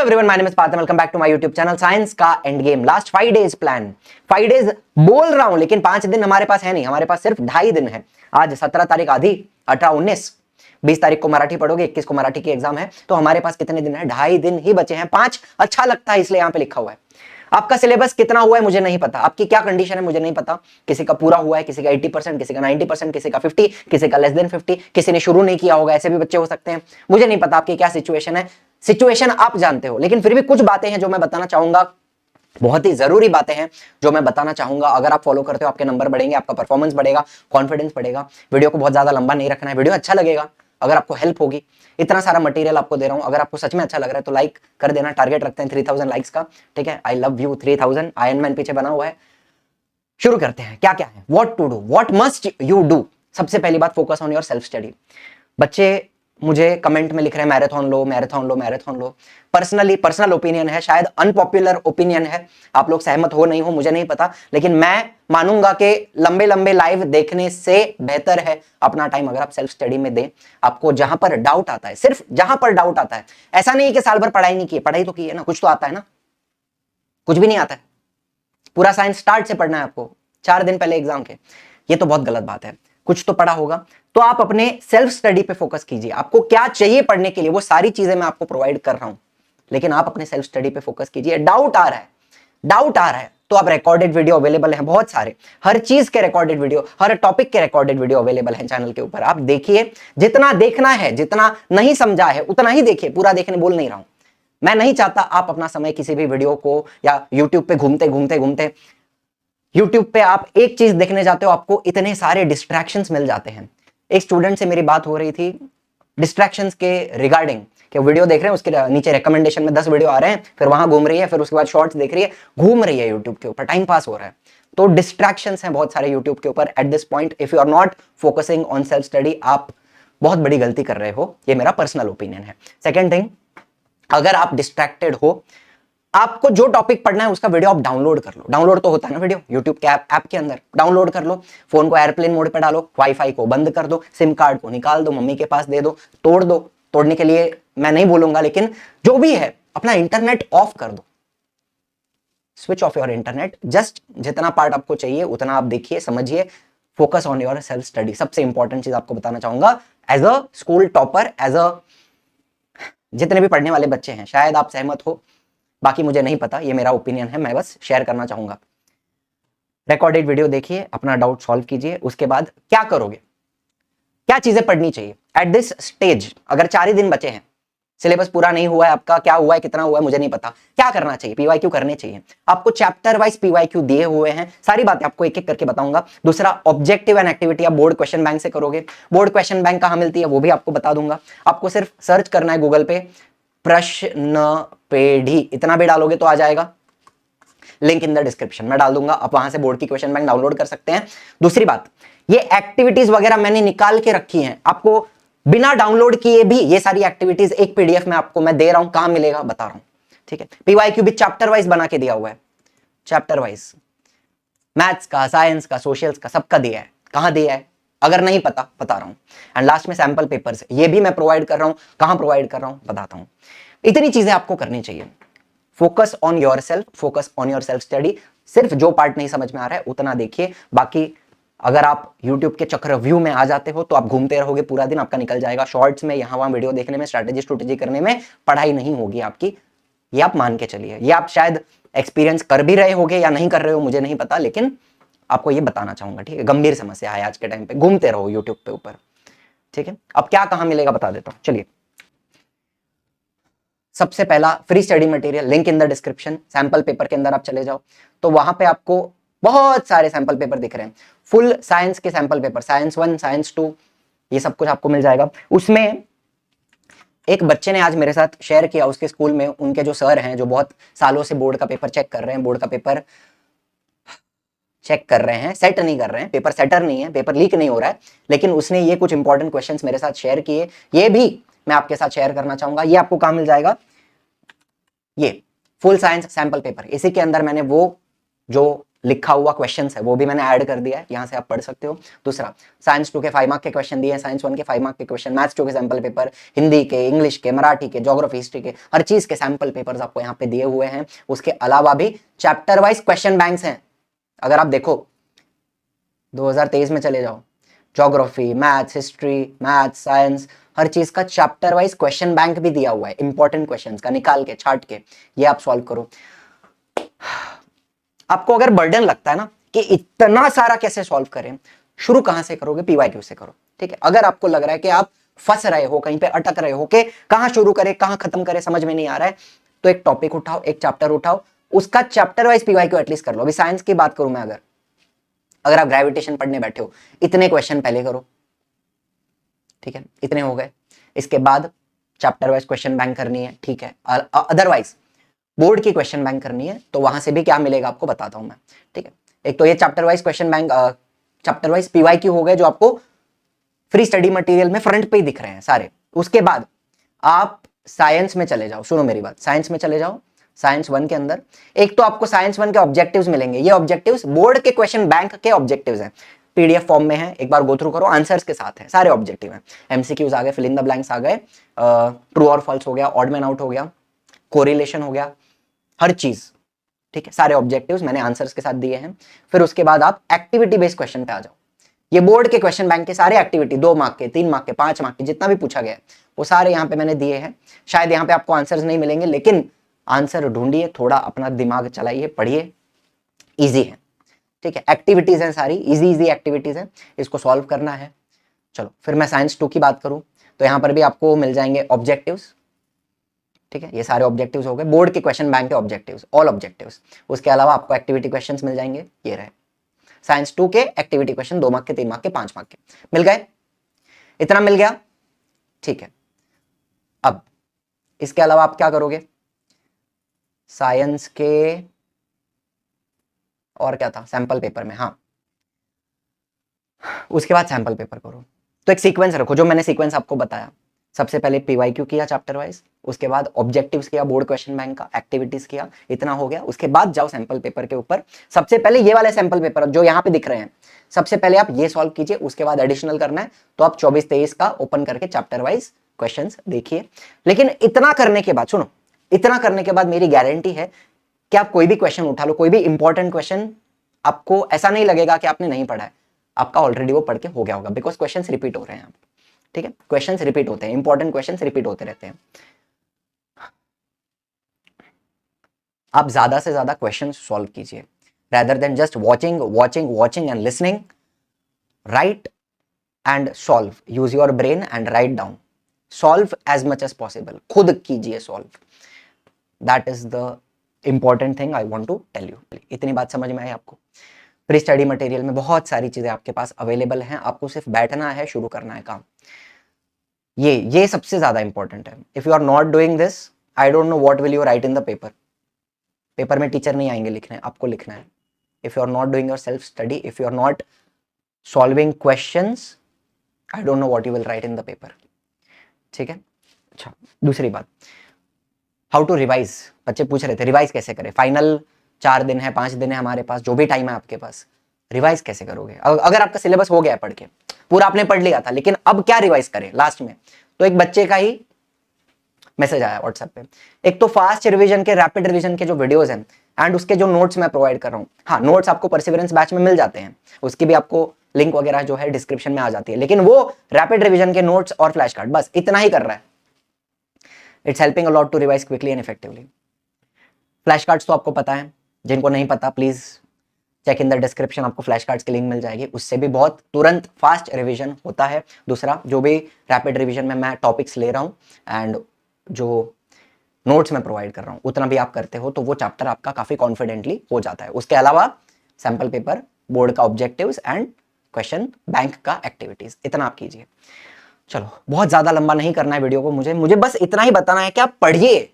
Everyone, my name is Parth, welcome back to my YouTube channel science का end game. Last 5 days plan, 5 days बोल रहा हूं लेकिन 5 दिन हमारे पास है नहीं, हमारे पास सिर्फ 2.5 दिन है। आज 17 तारीख आधी, 18, 19, 20 तारीख को मराठी पढ़ोगे, 21 को मराठी की एग्जाम है, तो हमारे पास कितने दिन है? 2.5 दिन ही बचे हैं। 5 अच्छा लगता है इसलिए यहां पे लिखा हुआ है। आपका सिलेबस कितना हुआ है मुझे नहीं पता, आपकी क्या कंडीशन है मुझे नहीं पता। किसी का पूरा हुआ है, किसी का 80%, किसी का 90%, किसी का 50, किसी का लेस देन 50, किसी ने शुरू नहीं किया होगा, ऐसे भी बच्चे हो सकते हैं। मुझे नहीं पता आपकी क्या सिचुएशन है, सिचुएशन आप जानते हो, लेकिन फिर भी कुछ बातें हैं जो मैं बताना चाहूंगा, बहुत ही जरूरी बातें हैं जो मैं बताना चाहूंगा। अगर आप फॉलो करते हो आपके नंबर बढ़ेंगे, आपका परफॉर्मेंस बढ़ेगा, कॉन्फिडेंस बढ़ेगा। वीडियो को बहुत ज्यादा लंबा नहीं रखना है, वीडियो अच्छा लगेगा अगर आपको हेल्प होगी। इतना सारा मटेरियल आपको दे रहा हूं, अगर आपको सच में अच्छा लग रहा है तो लाइक कर देना। टारगेट रखते हैं 3000 लाइक्स का, ठीक है। I love you 3000, iron man पीछे बना हुआ है। शुरू करते हैं। क्या क्या है, what to do, what must you do. सबसे पहली बात, focus on your self study. बच्चे मुझे कमेंट में लिख रहे हैं मैराथन लो, मैराथन लो, मैराथन लो। पर्सनल ओपिनियन है, शायद अनपॉपुलर ओपिनियन है, आप लोग सहमत हो नहीं हो मुझे नहीं पता, लेकिन मैं मानूंगा कि लंबे लंबे लाइव देखने से बेहतर है अपना टाइम अगर आप सेल्फ स्टडी में दें। आपको जहां पर डाउट आता है, सिर्फ जहां पर डाउट आता है, ऐसा नहीं है कि साल भर पढ़ाई नहीं की, पढ़ाई तो की है ना, कुछ तो आता है ना। कुछ भी नहीं आता है, पूरा साइंस स्टार्ट से पढ़ना है आपको 4 दिन पहले एग्जाम के, ये तो बहुत गलत बात है। कुछ तो पढ़ा होगा, तो आप अपने सेल्फ स्टडी पे फोकस कीजिए। आपको क्या चाहिए पढ़ने के लिए वो सारी चीजें मैं आपको प्रोवाइड कर रहा हूं, लेकिन आप अपने सेल्फ स्टडी पे फोकस कीजिए। डाउट आ रहा है, डाउट आ रहा है तो आप रिकॉर्डेड वीडियो अवेलेबल है बहुत सारे, हर चीज के रिकॉर्डेड वीडियो, हर टॉपिक के रिकॉर्डेड वीडियो अवेलेबल है चैनल के ऊपर। आप देखिए, जितना देखना है, जितना नहीं समझा है उतना ही देखिए, पूरा देखने बोल नहीं रहा हूं। मैं नहीं चाहता आप अपना समय किसी भी वीडियो को या यूट्यूब पे घूमते घूमते घूमते, यूट्यूब पे आप एक चीज देखने जाते हो, आपको इतने सारे डिस्ट्रैक्शंस मिल जाते हैं। एक स्टूडेंट से मेरी बात हो रही थी डिस्ट्रैक्शंस के रिगार्डिंग, कि वीडियो देख रहे हैं, उसके नीचे रिकमेंडेशन में 10 वीडियो आ रहे हैं, फिर वहां घूम रही है, फिर उसके बाद शॉर्ट्स देख रही है, घूम रही है यूट्यूब के ऊपर, टाइम पास हो रहा है। तो डिस्ट्रैक्शंस हैं बहुत सारे यूट्यूब के ऊपर। At this point if you are not focusing on self study, आप बहुत बड़ी गलती कर रहे हो, ये मेरा पर्सनल ओपिनियन है। सेकेंड थिंग, अगर आप डिस्ट्रैक्टेड हो, आपको जो टॉपिक पढ़ना है उसका वीडियो आप डाउनलोड कर लो। डाउनलोड तो होता है ना वीडियो, यूट्यूब के ऐप के अंदर डाउनलोड कर लो। फोन को एयरप्लेन मोड पे डालो, वाईफाई को बंद कर दो, सिम कार्ड को निकाल दो, मम्मी के पास दे दो, तोड़ दो। तोड़ने के लिए मैं नहीं बोलूंगा, लेकिन जो भी है अपना इंटरनेट ऑफ कर दो, switch off your internet. Just जितना पार्ट आपको चाहिए उतना आप देखिए, समझिए, focus on your self study. सबसे इंपॉर्टेंट चीज आपको बताना चाहूंगा, as a school topper, as a जितने भी पढ़ने वाले बच्चे हैं, शायद आप सहमत हो, बाकी मुझे नहीं पता, ये मेरा ओपिनियन है, मैं बस शेयर करना चाहूंगा। रिकॉर्डेड वीडियो देखिए, अपना डाउट सॉल्व कीजिए, उसके बाद क्या करोगे, क्या चीजें पढ़नी चाहिए एट दिस स्टेज। अगर 4 ही दिन बचे हैं, सिलेबस पूरा नहीं हुआ है आपका, क्या हुआ है कितना हुआ है मुझे नहीं पता, क्या करना चाहिए, पीवाईक्यू करने चाहिए आपको। चैप्टर वाइज पीवाईक्यू दिए हुए हैं, सारी बातें आपको एक एक करके बताऊंगा। दूसरा, ऑब्जेक्टिव एंड एक्टिविटी आप बोर्ड क्वेश्चन बैंक से करोगे। बोर्ड क्वेश्चन बैंक कहां मिलती है वो भी आपको बता दूंगा। आपको सिर्फ सर्च करना है गूगल पे, प्रश्न पेढ़ी, इतना भी डालोगे तो आ जाएगा। लिंक इन द डिस्क्रिप्शन में डाल दूंगा, आप वहां से बोर्ड की क्वेश्चन बैंक डाउनलोड कर सकते हैं। दूसरी बात, ये एक्टिविटीज वगैरह मैंने निकाल के रखी हैं, आपको बिना डाउनलोड किए भी ये सारी एक्टिविटीज एक पीडीएफ में आपको मैं दे रहा हूं। कहां मिलेगा बता रहा हूं, ठीक है। पीवाईक्यू भी चैप्टर वाइज बना के दिया हुआ है, चैप्टर वाइज, मैथ्स का, साइंस का, सोशल्स का, सबका दिया है। कहां दिया है अगर नहीं पता बता रहा हूं। एंड लास्ट में सैंपल पेपर्स, ये भी मैं प्रोवाइड कर रहा हूं। कहां प्रोवाइड कर रहा हूं बताता हूं। इतनी चीजें आपको करनी चाहिए। Focus on your self, focus on your self study. सिर्फ जो पार्ट नहीं समझ में आ रहा है उतना देखिए, बाकी अगर आप YouTube के चक्रव्यूह में आ जाते हो तो आप घूमते रहोगे पूरा दिन, आपका निकल जाएगा। शॉर्ट्स में, यहां वहां वीडियो देखने में, स्ट्रैटेजी करने में पढ़ाई नहीं होगी आपकी, ये आप मान के चलिए। ये आप शायद एक्सपीरियंस कर भी रहे होगे या नहीं कर रहे हो मुझे नहीं पता, लेकिन आपको ये बताना चाहूंगा, ठीक है। गंभीर समस्या है आज के टाइम पे, घूमते रहो यूट्यूब पे ऊपर, ठीक है। अब क्या कहां मिलेगा बता देता हूं, चलिए। सबसे पहला, free study material, link in the description. Sample paper के अंदर आप चले जाओ तो वहां पे आपको बहुत सारे सैंपल पेपर दिख रहे हैं। फुल साइंस के सैंपल पेपर, साइंस 1, साइंस 2, ये सब कुछ आपको मिल जाएगा। उसमें एक बच्चे ने आज मेरे साथ शेयर किया, उसके स्कूल में उनके जो सर हैं, जो बहुत सालों से बोर्ड का पेपर चेक कर रहे हैं, बोर्ड का पेपर चेक कर रहे हैं, सेट नहीं कर रहे हैं, पेपर सेटर नहीं है, पेपर लीक नहीं हो रहा है, लेकिन उसने ये कुछ इंपॉर्टेंट क्वेश्चंस मेरे साथ शेयर किए, ये भी मैं आपके साथ शेयर करना चाहूंगा। ये आपको कहां मिल जाएगा, ये फुल साइंस सैंपल पेपर। इसी के अंदर मैंने वो जो लिखा हुआ क्वेश्चंस है वो भी मैंने ऐड कर दिया है, यहां से आप पढ़ सकते हो। दूसरा, साइंस 2 के 5 मार्क के क्वेश्चन दिए हैं, साइंस 1 के 5 मार्क के क्वेश्चन, मैथ्स 2 के सैंपल पेपर, हिंदी के, इंग्लिश के, मराठी के, ज्योग्राफी, हिस्ट्री के, हर चीज के सैंपल पेपर्स आपको यहाँ पे दिए हुए हैं। उसके अलावा भी चैप्टर वाइज क्वेश्चन बैंक्स हैं। अगर आप देखो 2023 में चले जाओ, geography, maths, history, maths, science, हर चीज का चैप्टर वाइज क्वेश्चन बैंक भी दिया हुआ है, इंपॉर्टेंट क्वेश्चंस का निकाल के छाट के, ये आप सॉल्व करो। आपको अगर बर्डन लगता है ना कि इतना सारा कैसे सॉल्व करें, शुरू कहां से करोगे? पीवाईक्यू से करो, ठीक है। अगर आपको लग रहा है कि आप फंस रहे हो, कहीं पे अटक रहे हो कि कहां शुरू करें कहां खत्म करें समझ में नहीं आ रहा है, तो एक टॉपिक उठाओ, एक चैप्टर उठाओ, उसका चैप्टर वाइज पीवाईक्यू एटलीस्ट कर लो। अभी साइंस की बात करूं मैं, अगर आप ग्रेविटेशन पढ़ने बैठे हो, इतने क्वेश्चन पहले करो, ठीक है, इतने हो गए। इसके बाद चैप्टर वाइज क्वेश्चन बैंक करनी है, ठीक है। अदरवाइज बोर्ड की क्वेश्चन बैंक करनी है तो वहां से भी क्या मिलेगा आपको बताता हूं मैं, ठीक है। एक तो ये chapter wise question bank, chapter wise PYQ हो गए जो आपको फ्री स्टडी मटेरियल में फ्रंट पे ही दिख रहे हैं सारे। उसके बाद आप साइंस में चले जाओ, सुनो मेरी बात, साइंस में चले जाओ। साइंस 1 के अंदर एक तो आपको साइंस 1 के ऑब्जेक्टिव्स मिलेंगे, ये ऑब्जेक्टिव्स बोर्ड के क्वेश्चन बैंक के ऑब्जेक्टिव्स हैं, पीडीएफ फॉर्म में है, एक बार गो थ्रू करो, आंसर्स के साथ है, सारे ऑब्जेक्टिव हैं। एमसीक्यूज आ गए, फिल इन द ब्लैंक्स आ गए, ट्रू और फॉल्स हो गया, ऑड मैन आउट हो गया, कोरिलेशन हो गया, हर चीज, ठीक है, सारे ऑब्जेक्टिव्स मैंने आंसर्स के साथ दिए हैं। फिर उसके बाद आप एक्टिविटी बेस्ड क्वेश्चन पे आ जाओ। ये बोर्ड के क्वेश्चन बैंक के सारे एक्टिविटी 2 मार्क के, 3 मार्क के, 5 मार्क के, जितना भी पूछा गया है वो सारे यहाँ पे मैंने दिए हैं। शायद यहाँ पे आपको आंसर्स नहीं मिलेंगे, लेकिन आंसर ढूंढिए, थोड़ा अपना दिमाग चलाइए, पढ़िए, इजी है, ठीक है। एक्टिविटीज हैं सारी, इजी इजी एक्टिविटीज हैं, इसको सॉल्व करना है। चलो फिर मैं साइंस 2 की बात करूं तो यहाँ पर भी आपको मिल जाएंगे ऑब्जेक्टिव्स, ठीक है। ये सारे ऑब्जेक्टिव्स हो गए बोर्ड के क्वेश्चन बैंक के ऑब्जेक्टिव्स, ऑल ऑब्जेक्टिव्स। उसके अलावा आपको एक्टिविटी क्वेश्चंस मिल जाएंगे, ये रहे साइंस 2 के एक्टिविटी क्वेश्चन, 2 मार्क के, 3 मार्क के, 5 मार्क के मिल गए। इतना मिल गया, ठीक है। अब इसके अलावा आप क्या करोगे? साइंस के और क्या था सैंपल पेपर में, हाँ, उसके बाद सैंपल पेपर करो। तो एक सीक्वेंस रखो, जो मैंने सीक्वेंस आपको बताया, सबसे पहले पीवाईक्यू किया चैप्टर वाइज, उसके बाद ऑब्जेक्टिव्स किया बोर्ड क्वेश्चन बैंक का, एक्टिविटीज किया, इतना हो गया। उसके बाद जाओ सैंपल पेपर के ऊपर। सबसे पहले ये वाले सैंपल पेपर जो यहाँ पे दिख रहे हैं, सबसे पहले आप ये सॉल्व कीजिए, उसके बाद एडिशनल करना है तो आप 24-23 का ओपन करके चैप्टर वाइज क्वेश्चन देखिए। लेकिन इतना करने के बाद, सुनो, इतना करने के बाद मेरी गारंटी है कि आप कोई भी क्वेश्चन उठा लो, कोई भी इंपॉर्टेंट क्वेश्चन, आपको ऐसा नहीं लगेगा कि आपने नहीं पढ़ा है, आपका ऑलरेडी वो पढ़ के हो गया होगा, बिकॉज क्वेश्चंस रिपीट हो रहे हैं, ठीक है। क्वेश्चंस रिपीट होते हैं, इंपॉर्टेंट क्वेश्चंस रिपीट होते रहते हैं। आप ज्यादा से ज्यादा क्वेश्चंस सॉल्व कीजिए, rather than just watching and listening. Write and solve, use your brain and write down, solve as much as possible, खुद कीजिए solve, that is the important thing I want to tell you. इतनी बात समझ में आई आपको? Pre study material में बहुत सारी चीजें आपके पास अवेलेबल हैं, आपको सिर्फ बैठना है, शुरू करना है काम। ये सबसे ज्यादा इंपॉर्टेंट है। If you are not doing this, I don't know what will you write in the paper. Paper में टीचर नहीं आएंगे लिखने, आपको लिखना है। If you are not doing your self study, if you are not solving questions, I don't know what you will write in the paper, ठीक है। अच्छा, दूसरी बात, हाउ टू रिवाइज। बच्चे पूछ रहे थे रिवाइज कैसे करें, फाइनल 4 दिन है, 5 दिन है हमारे पास, जो भी टाइम है आपके पास, रिवाइज कैसे करोगे? अगर आपका सिलेबस हो गया पढ़ के, पूरा आपने पढ़ लिया था, लेकिन अब क्या रिवाइज करें लास्ट में? तो एक बच्चे का ही मैसेज आया व्हाट्सएप पे, एक तो फास्ट रिवीजन के, रैपिड रिवीजन के जो वीडियोस हैं एंड उसके जो नोट्स मैं प्रोवाइड कर रहा हूँ, हाँ, नोट्स आपको परसिवरेंस बैच में मिल जाते हैं, उसकी भी आपको लिंक वगैरह जो है डिस्क्रिप्शन में आ जाती है, लेकिन वो रैपिड रिवीजन के नोट्स और फ्लैश कार्ड, बस इतना ही कर रहा है। It's helping a lot to revise quickly and effectively. Flash cards तो आपको पता है, जिनको नहीं पता please check in the description, आपको फ्लैश कार्ड्स की लिंक मिल जाएगी, उससे भी बहुत तुरंत फास्ट रिवीजन होता है। दूसरा, जो भी रैपिड रिवीजन में मैं टॉपिक्स ले रहा हूँ एंड जो नोट्स में प्रोवाइड कर रहा हूँ, उतना भी आप करते हो तो वो चैप्टर आपका काफी कॉन्फिडेंटली हो जाता है। उसके अलावा सैंपल पेपर, बोर्ड का ऑब्जेक्टिव्स एंड क्वेश्चन बैंक का एक्टिविटीज, इतना आप कीजिए। चलो, बहुत ज्यादा लंबा नहीं करना है वीडियो को, मुझे बस इतना ही बताना है कि आप पढ़िए,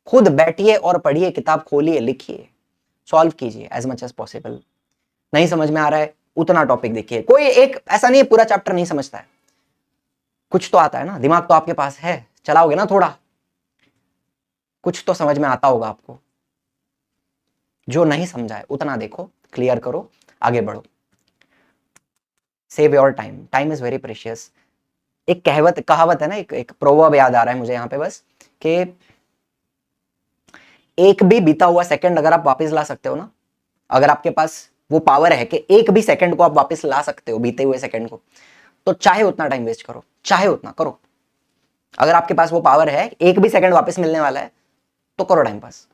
खुद बैठिए और पढ़िए, किताब खोलिए, लिखिए, सॉल्व कीजिए एज मच एज पॉसिबल। नहीं समझ में आ रहा है उतना टॉपिक देखिए, कोई एक ऐसा नहीं है पूरा चैप्टर नहीं समझता है, कुछ तो आता है ना, दिमाग तो आपके पास है, चलाओगे ना थोड़ा, कुछ तो समझ में आता होगा आपको। जो नहीं समझा है उतना देखो, क्लियर करो, आगे बढ़ो। Save your time, time is very precious. एक कहावत है ना, एक प्रोवर्ब याद आ रहा है मुझे यहाँ पे बस, कि एक भी बीता हुआ सेकंड अगर आप वापस ला सकते हो ना, अगर आपके पास वो पावर है कि एक भी सेकंड को आप वापस ला सकते हो, बीते हुए सेकंड को, तो चाहे उतना टाइम वेस्ट करो, चाहे उतना करो। अगर आपके पास वो पावर है, एक भी सेकंड वापस मिलने वाला है, तो करो time pass.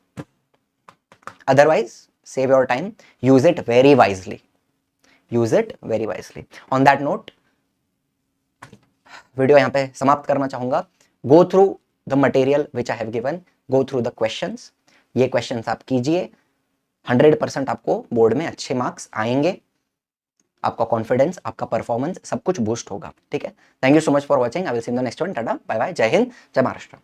Otherwise save your time, use it very wisely, use it very wisely. On that note video यहां पे समाप्त करना चाहूंगा। Go through the material which I have given, go through the questions, ये क्वेश्चंस आप कीजिए, 100% आपको board में अच्छे मार्क्स आएंगे, आपका कॉन्फिडेंस, आपका परफॉर्मेंस सब कुछ बूस्ट होगा। ठीक है, thank you so much for watching, I will see in the next one. Tata bye bye, जय हिंद, जय महाराष्ट्र।